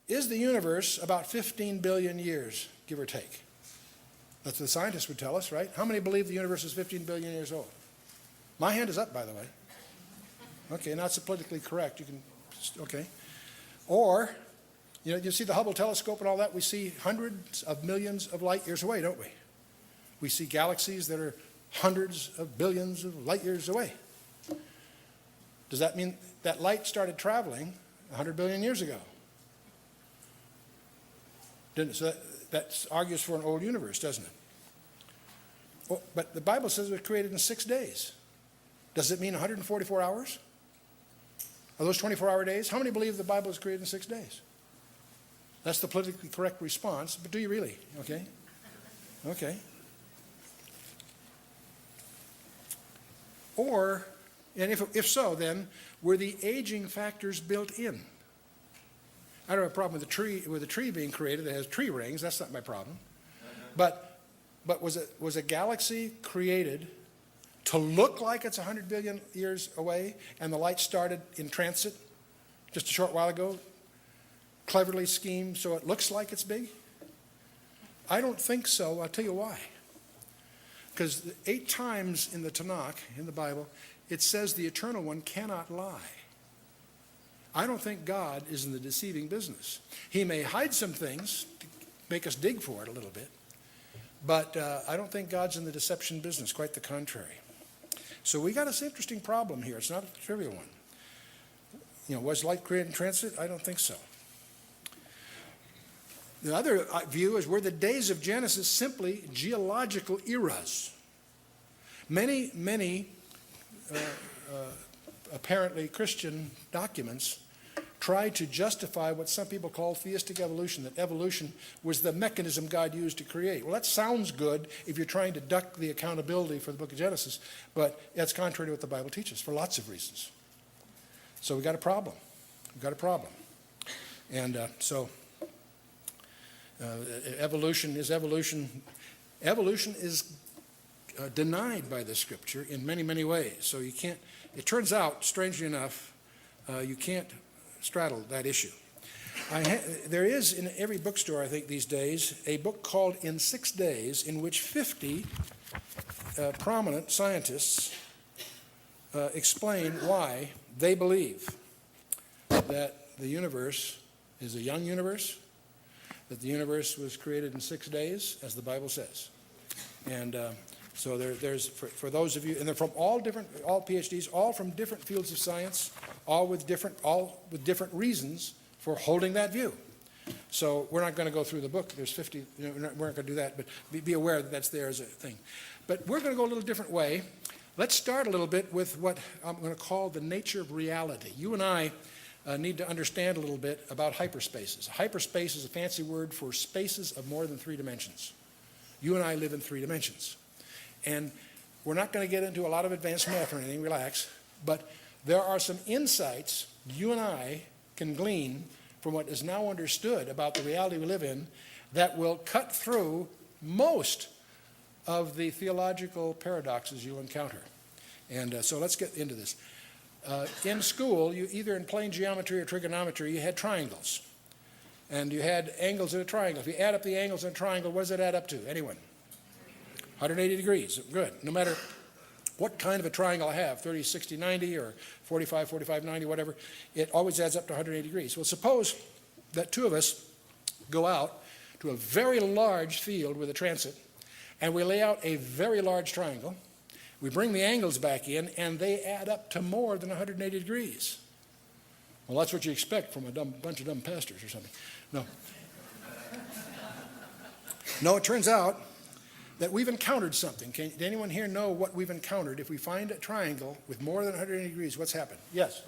Is the universe about 15 billion years, give or take? That's what the scientists would tell us, right? How many believe the universe is 15 billion years old? My hand is up, by the way. Okay, now it's politically correct. You can, okay. Or, you see the Hubble telescope and all that. We see hundreds of millions of light years away, don't we? We see galaxies that are hundreds of billions of light years away. Does that mean that light started traveling 100 billion years ago? So that argues for an old universe, doesn't it? Oh, but the Bible says it was created in 6 days. Does it mean 144 hours? Are those 24-hour days? How many believe the Bible was created in 6 days? That's the politically correct response, but do you really? Okay. Okay. Or, and if so, then, were the aging factors built in? I don't have a problem with a tree being created that has tree rings. That's not my problem. But was a galaxy created to look like it's 100 billion years away, and the light started in transit just a short while ago, cleverly schemed so it looks like it's big? I don't think so. I'll tell you why. Because 8 times in the Tanakh, in the Bible, it says the Eternal One cannot lie. I don't think God is in the deceiving business. He may hide some things to make us dig for it a little bit, but I don't think God's in the deception business, quite the contrary. So we got this interesting problem here. It's not a trivial one. Was light created in transit? I don't think so. The other view is were the days of Genesis simply geological eras. Many apparently Christian documents try to justify what some people call theistic evolution, that evolution was the mechanism God used to create. Well, that sounds good if you're trying to duck the accountability for the book of Genesis, but that's contrary to what the Bible teaches for lots of reasons. So we got a problem. We've got a problem. And evolution is denied by the Scripture in many, many ways. So you can't, it turns out, strangely enough, you can't straddle that issue. There is in every bookstore, I think, these days, a book called In 6 Days, in which 50 prominent scientists explain why they believe that the universe is a young universe, that the universe was created in 6 days, as the Bible says. And so there's for those of you, and they're from all PhDs, all from different fields of science, all with different reasons for holding that view. So we're not going to go through the book. There's 50. We're not going to do that, but be aware that that's there as a thing. But we're going to go a little different way. Let's start a little bit with what I'm going to call the nature of reality. You and I need to understand a little bit about hyperspaces. Hyperspace is a fancy word for spaces of more than 3 dimensions. You and I live in 3 dimensions. And we're not going to get into a lot of advanced math or anything, relax, but there are some insights you and I can glean from what is now understood about the reality we live in that will cut through most of the theological paradoxes you'll encounter. And so let's get into this. In school, either in plane geometry or trigonometry, you had triangles. And you had angles in a triangle. If you add up the angles in a triangle, what does it add up to? Anyone? 180 degrees. Good. No matter what kind of a triangle I have, 30, 60, 90, or 45, 45, 90, whatever, it always adds up to 180 degrees. Well, suppose that 2 of us go out to a very large field with a transit, and we lay out a very large triangle. We bring the angles back in, and they add up to more than 180 degrees. Well, that's what you expect from a bunch of dumb pastors or something. No, it turns out that we've encountered something. Did anyone here know what we've encountered? If we find a triangle with more than 180 degrees, what's happened? Yes?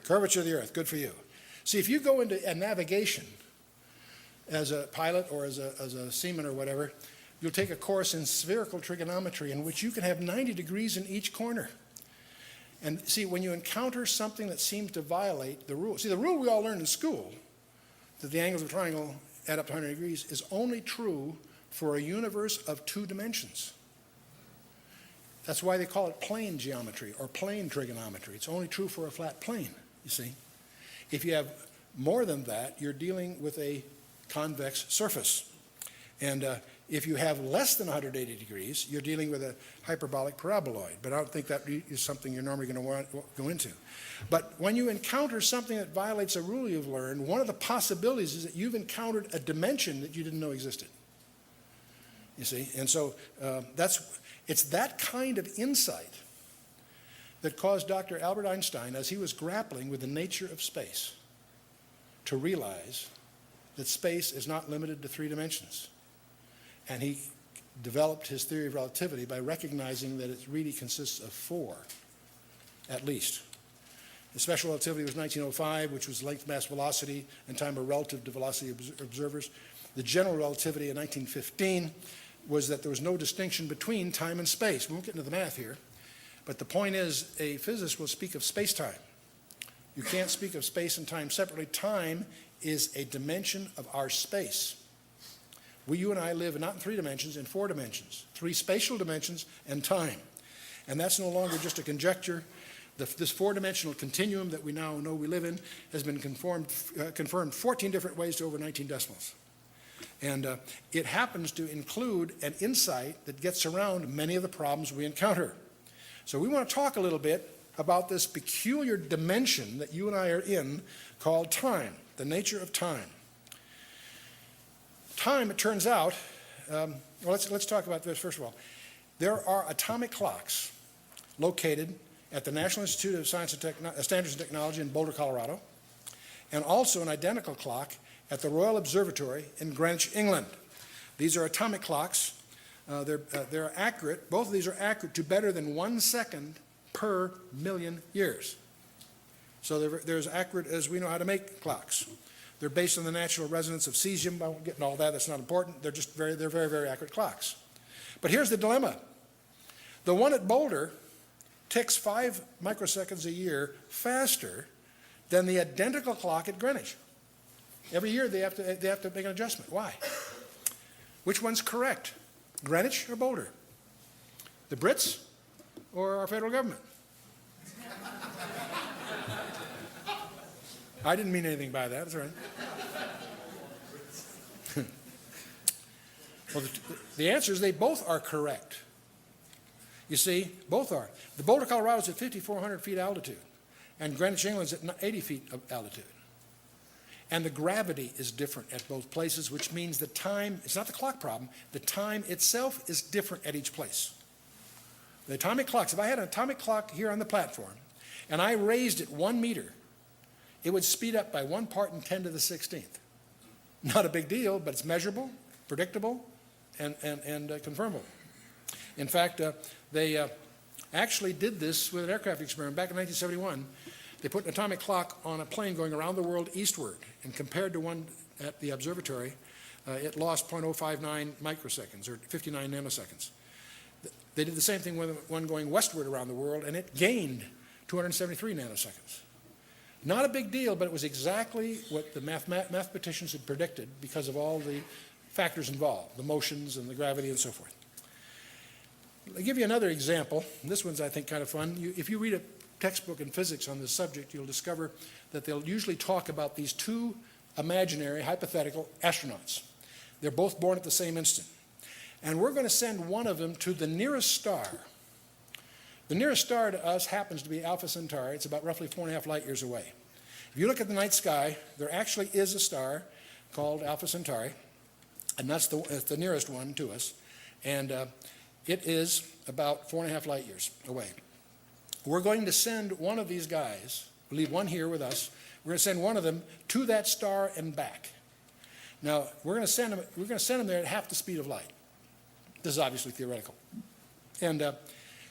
Curvature of the earth. Good for you. See, if you go into a navigation as a pilot or as a seaman or whatever, you'll take a course in spherical trigonometry in which you can have 90 degrees in each corner. And see, when you encounter something that seems to violate the rule, see, the rule we all learned in school, that the angles of a triangle add up to 100 degrees, is only true for a universe of 2 dimensions. That's why they call it plane geometry or plane trigonometry. It's only true for a flat plane, you see. If you have More than that, you're dealing with a convex surface. And if you have less than 180 degrees, you're dealing with a hyperbolic paraboloid. But I don't think that is something you're normally going to want to go into. But when you encounter something that violates a rule you've learned, one of the possibilities is that you've encountered a dimension that you didn't know existed. You see? And so it's that kind of insight that caused Dr. Albert Einstein, as he was grappling with the nature of space, to realize that space is not limited to 3 dimensions. And he developed his theory of relativity by recognizing that it really consists of 4, at least. The special relativity was 1905, which was length, mass, velocity, and time are relative to velocity observers. The general relativity in 1915 was that there was no distinction between time and space. We won't get into the math here, but the point is a physicist will speak of space-time. You can't speak of space and time separately. Time is a dimension of our space. You and I live not in 3 dimensions, in 4 dimensions, 3 spatial dimensions and time. And that's no longer just a conjecture. This 4-dimensional continuum that we now know we live in has been confirmed 14 different ways to over 19 decimals. And it happens to include an insight that gets around many of the problems we encounter. So we want to talk a little bit about this peculiar dimension that you and I are in called time, the nature of time. Time, it turns out, let's talk about this first of all. There are atomic clocks located at the National Institute of Standards and Technology in Boulder, Colorado, and also an identical clock at the Royal Observatory in Greenwich, England. These are atomic clocks. They're accurate. Both of these are accurate to better than 1 second per million years. So they're as accurate as we know how to make clocks. They're based on the natural resonance of cesium. I won't get into all that. That's not important. They're very, very accurate clocks. But here's the dilemma. The one at Boulder ticks 5 microseconds a year faster than the identical clock at Greenwich. Every year they have to make an adjustment. Why? Which one's correct? Greenwich or Boulder? The Brits or our federal government? I didn't mean anything by that. That's all right. Well, the answer is they both are correct. You see, both are. The Boulder, Colorado is at 5,400 feet altitude, and Greenwich, England is at 80 feet of altitude. And the gravity is different at both places, which means the time, it's not the clock problem, the time itself is different at each place. The atomic clocks, if I had an atomic clock here on the platform, and I raised it 1 meter, it would speed up by 1 part in 10 to the 16th. Not a big deal, but it's measurable, predictable, and confirmable. In fact, they actually did this with an aircraft experiment back in 1971. They put an atomic clock on a plane going around the world eastward, and compared to one at the observatory, it lost 0.059 microseconds, or 59 nanoseconds. They did the same thing with one going westward around the world, and it gained 273 nanoseconds. Not a big deal, but it was exactly what the mathematicians had predicted because of all the factors involved, the motions and the gravity and so forth. I'll give you another example. This one's, I think, kind of fun. If you read a textbook in physics on this subject, you'll discover that they'll usually talk about these 2 imaginary, hypothetical astronauts. They're both born at the same instant. And we're going to send one of them to the nearest star. The nearest star to us happens to be Alpha Centauri. It's about roughly 4.5 light years away. If you look at the night sky, there actually is a star called Alpha Centauri, and that's the nearest one to us. And it is about 4.5 light years away. We're going to send one of these guys, we'll leave one here with us, we're going to send one of them to that star and back. Now, we're going to send them there at half the speed of light. This is obviously theoretical. And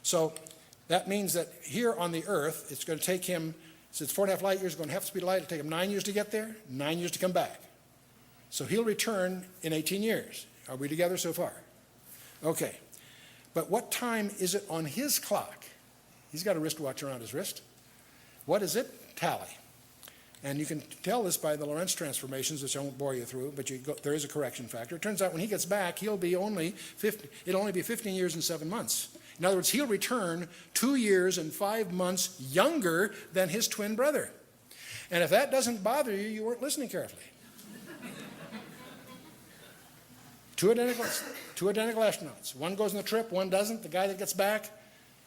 so that means that here on the Earth, it's going to take him, since 4.5 light years, going half the speed of light, it'll take him 9 years to get there, 9 years to come back. So he'll return in 18 years. Are we together so far? Okay. But what time is it on his clock? He's got a wristwatch around his wrist. What is it? Tally. And you can tell this by the Lorentz transformations, which I won't bore you through, but there is a correction factor. It turns out when he gets back, it'll only be 15 years and 7 months. In other words, he'll return 2 years and 5 months younger than his twin brother. And if that doesn't bother you, you weren't listening carefully. Two identical astronauts. One goes on the trip, one doesn't. The guy that gets back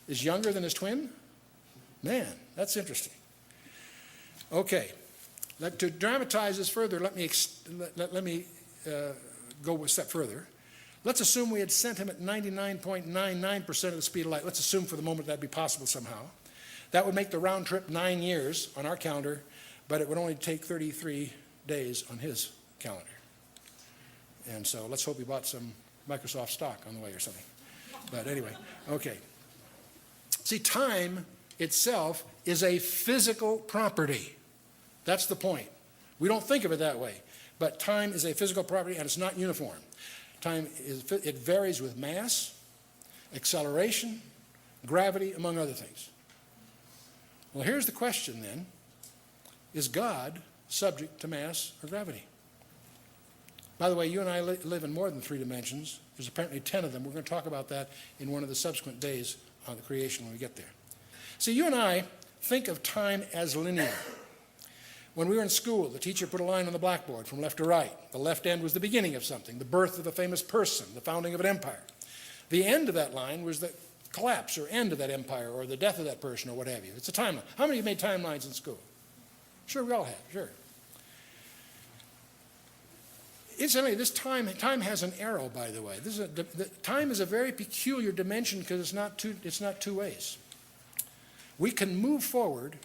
is younger than his twin. Man, that's interesting. Okay, to dramatize this further, let me go a step further. Let's assume we had sent him at 99.99% of the speed of light. Let's assume for the moment that'd be possible somehow. That would make the round trip 9 years on our calendar, but it would only take 33 days on his calendar. And so let's hope he bought some Microsoft stock on the way or something. But anyway, okay. See, time itself is a physical property. That's the point. We don't think of it that way. But time is a physical property, and it's not uniform. It varies with mass, acceleration, gravity, among other things. Well, here's the question then. Is God subject to mass or gravity? By the way, you and I live in more than 3 dimensions. There's apparently 10 of them. We're going to talk about that in one of the subsequent days on the creation when we get there. See, you and I think of time as linear. When we were in school, the teacher put a line on the blackboard from left to right. The left end was the beginning of something, the birth of a famous person, the founding of an empire. The end of that line was the collapse or end of that empire or the death of that person or what have you. It's a timeline. How many of you made timelines in school? Sure, we all have, sure. Incidentally, this time has an arrow, by the way. Time is a very peculiar dimension because it's not two ways. We can move forward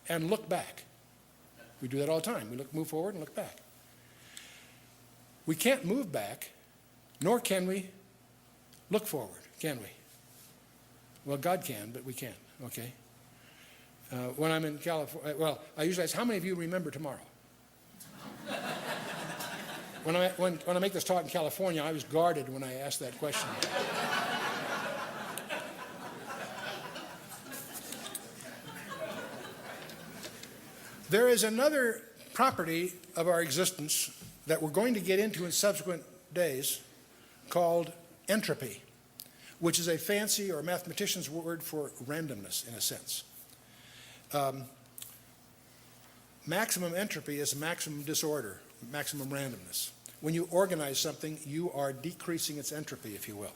and look back. We do that all the time. We move forward and look back. We can't move back, nor can we look forward, can we? Well, God can, but we can't, okay? When I'm in California, well, I usually ask, how many of you remember tomorrow? When I make this talk in California, I was guarded when I asked that question. There is another property of our existence that we're going to get into in subsequent days called entropy, which is a fancy or mathematician's word for randomness in a sense. Maximum entropy is maximum disorder, maximum randomness. When you organize something, you are decreasing its entropy, if you will.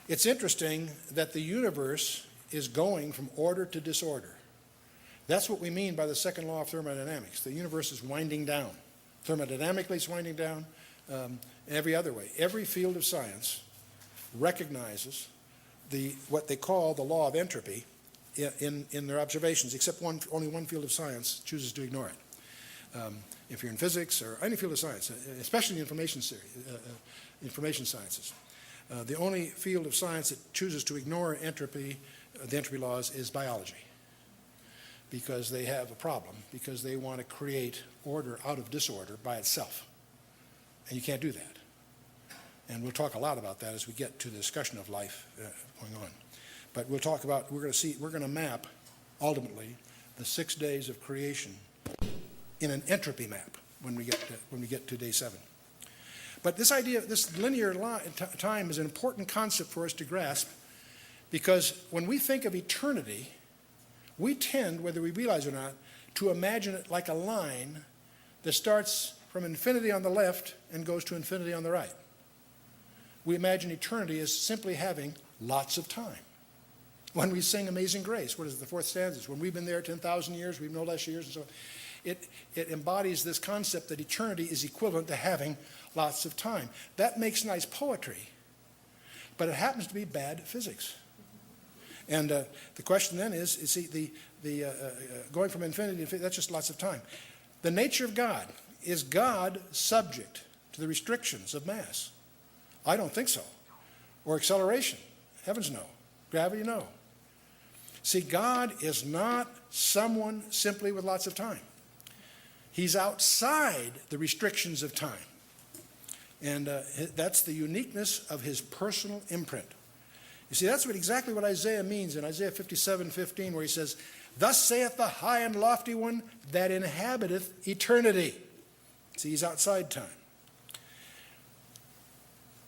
It's interesting that the universe is going from order to disorder. That's what we mean by the second law of thermodynamics. The universe is winding down. Thermodynamically, it's winding down every other way. Every field of science recognizes what they call the law of entropy in their observations, except only one field of science chooses to ignore it. If you're in physics or any field of science, especially information sciences, the only field of science that chooses to ignore entropy, the entropy laws, is biology. Because they have a problem, because they want to create order out of disorder by itself. And you can't do that. And we'll talk a lot about that as we get to the discussion of life going on. But we're going to map, ultimately, the 6 days of creation in an entropy map when we get to day 7. But this idea of this linear time is an important concept for us to grasp, because when we think of eternity, we tend, whether we realize it or not, to imagine it like a line that starts from infinity on the left and goes to infinity on the right. We imagine eternity as simply having lots of time. When we sing Amazing Grace, what is it, the 4th stanza? When we've been there 10,000 years, we've no less years, and so on. It embodies this concept that eternity is equivalent to having lots of time. That makes nice poetry, but it happens to be bad physics. And the question then is see, going from infinity to infinity, that's just lots of time. The nature of God, is God subject to the restrictions of mass? I don't think so. Or acceleration? Heavens no. Gravity? No. See, God is not someone simply with lots of time. He's outside the restrictions of time. And that's the uniqueness of his personal imprint. You see, that's exactly what Isaiah means in Isaiah 57:15, where he says, "Thus saith the high and lofty one that inhabiteth eternity." See, he's outside time.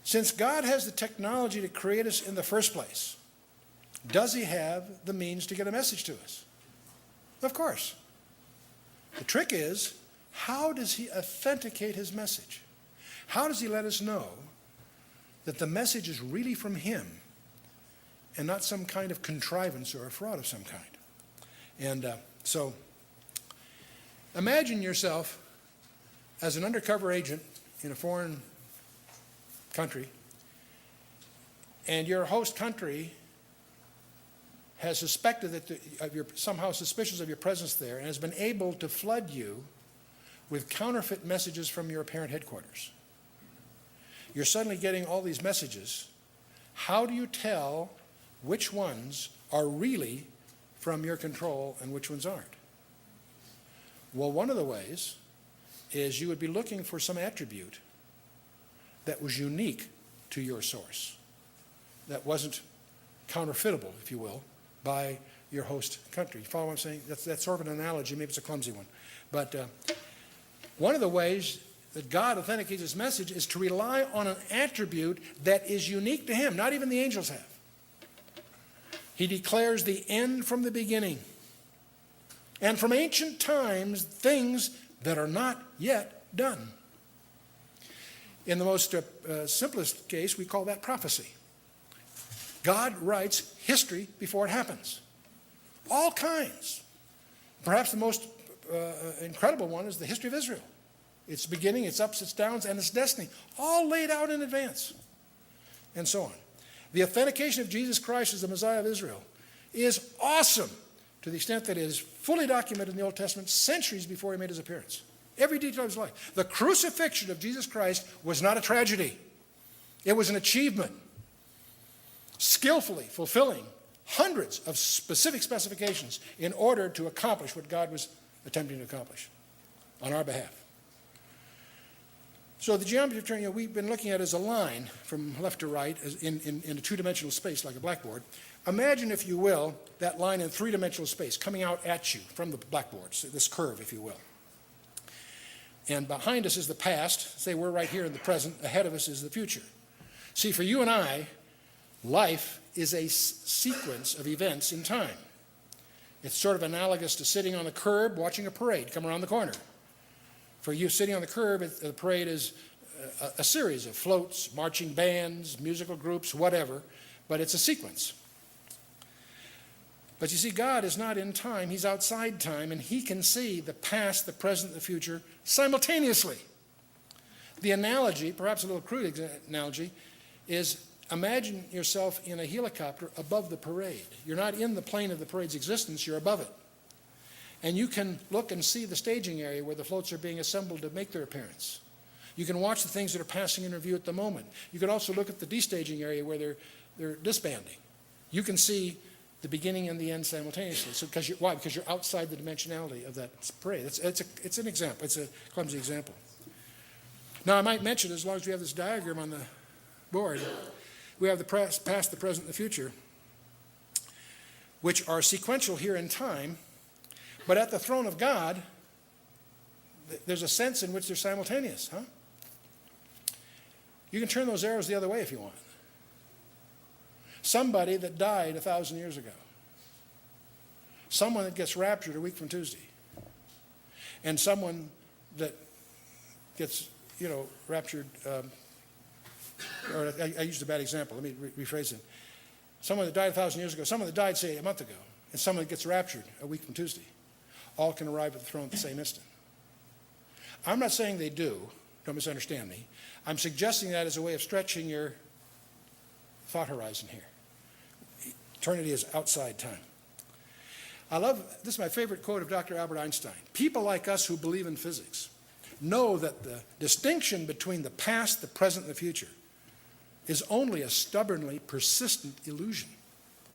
Since God has the technology to create us in the first place, does he have the means to get a message to us? Of course. The trick is, how does he authenticate his message? How does he let us know that the message is really from him and not some kind of contrivance or a fraud of some kind? And so imagine yourself as an undercover agent in a foreign country, and your host country has suspected that you're somehow suspicious of your presence there and has been able to flood you with counterfeit messages from your apparent headquarters. You're suddenly getting all these messages. How do you tell which ones are really from your control and which ones aren't? Well, one of the ways is you would be looking for some attribute that was unique to your source, that wasn't counterfeitable, if you will, by your host country. You follow what I'm saying? That's sort of an analogy. Maybe it's a clumsy one. But one of the ways that God authenticates his message is to rely on an attribute that is unique to him, not even the angels have. He declares the end from the beginning, and from ancient times, things that are not yet done. In the most simplest case, we call that prophecy. God writes history before it happens. All kinds. Perhaps the most incredible one is the history of Israel. Its beginning, its ups, its downs, and its destiny, all laid out in advance, and so on. The authentication of Jesus Christ as the Messiah of Israel is awesome to the extent that it is fully documented in the Old Testament centuries before he made his appearance. Every detail of his life. The crucifixion of Jesus Christ was not a tragedy. It was an achievement, skillfully fulfilling hundreds of specific specifications in order to accomplish what God was attempting to accomplish on our behalf. So the geometry of turning we've been looking at as a line from left to right in a two-dimensional space like a blackboard. Imagine, if you will, that line in three-dimensional space coming out at you from the blackboard, so this curve, if you will. And behind us is the past. Say we're right here in the present. Ahead of us is the future. See, for you and I, life is a sequence of events in time. It's sort of analogous to sitting on the curb watching a parade come around the corner. For you sitting on the curb, the parade is a series of floats, marching bands, musical groups, whatever, but it's a sequence. But you see, God is not in time, he's outside time, and he can see the past, the present, the future simultaneously. The analogy, perhaps a little crude analogy, is imagine yourself in a helicopter above the parade. You're not in the plane of the parade's existence, you're above it. And you can look and see the staging area where the floats are being assembled to make their appearance. You can watch the things that are passing in review at the moment. You can also look at the destaging area where they're disbanding. You can see the beginning and the end simultaneously. So why? Because you're outside the dimensionality of that parade. It's an example. It's a clumsy example. Now, I might mention, as long as we have this diagram on the board, we have the past, the present, and the future, which are sequential here in time. But at the throne of God, there's a sense in which they're simultaneous, huh? You can turn those arrows the other way if you want. Somebody that died 1,000 years ago. Someone that gets raptured a week from Tuesday. And someone that gets, raptured, or I used a bad example. Let me rephrase it. Someone that died 1,000 years ago, someone that died, say, a month ago, and someone that gets raptured a week from Tuesday. All can arrive at the throne at the same instant. I'm not saying they do, don't misunderstand me. I'm suggesting that as a way of stretching your thought horizon here. Eternity is outside time. This is my favorite quote of Dr. Albert Einstein. People like us who believe in physics know that the distinction between the past, the present, and the future is only a stubbornly persistent illusion.